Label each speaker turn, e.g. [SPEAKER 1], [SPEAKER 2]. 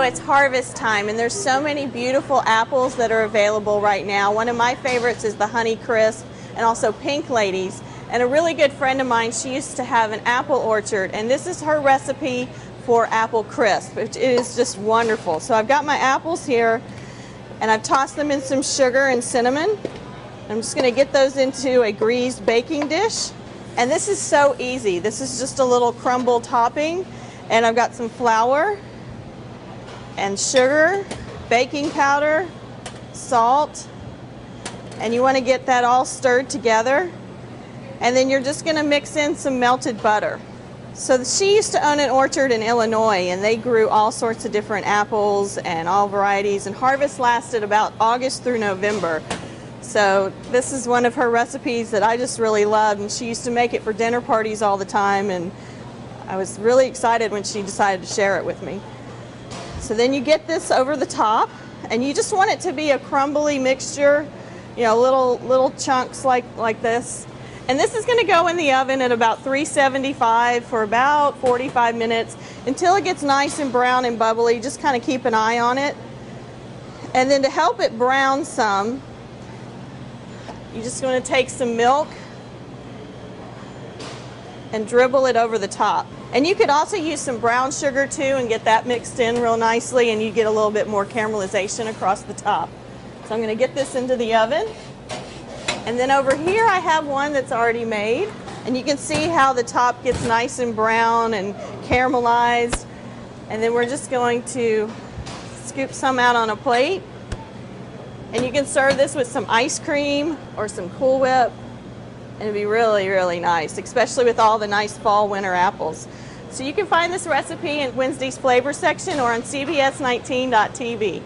[SPEAKER 1] it's harvest time, and there's so many beautiful apples that are available right now. One of my favorites is the Honey Crisp and also Pink Ladies. And a really good friend of mine, she used to have an apple orchard, and this is her recipe for apple crisp, which is just wonderful. So I've got my apples here, and I've tossed them in some sugar and cinnamon. I'm just going to get those into a greased baking dish. And this is so easy. This is just a little crumble topping, and I've got some flour and sugar, baking powder, salt, and you want to get that all stirred together. And then you're just going to mix in some melted butter. So she used to own an orchard in Illinois, and they grew all sorts of different apples and all varieties, and harvest lasted about August through November. So this is one of her recipes that I just really loved, and she used to make it for dinner parties all the time, and I was really excited when she decided to share it with me. So then you get this over the top, and you just want it to be a crumbly mixture, you know, little chunks like this. And this is going to go in the oven at about 375 for about 45 minutes until it gets nice and brown and bubbly. Just kind of keep an eye on it. And then to help it brown some, you're just going to take some milk and dribble it over the top. And you could also use some brown sugar too and get that mixed in real nicely, and you get a little bit more caramelization across the top. So I'm going to get this into the oven. And then over here I have one that's already made, and you can see how the top gets nice and brown and caramelized. And then we're just going to scoop some out on a plate, and you can serve this with some ice cream or some Cool Whip, and it'd be really, really nice, especially with all the nice fall winter apples. So you can find this recipe in Wednesday's flavor section or on cbs19.tv.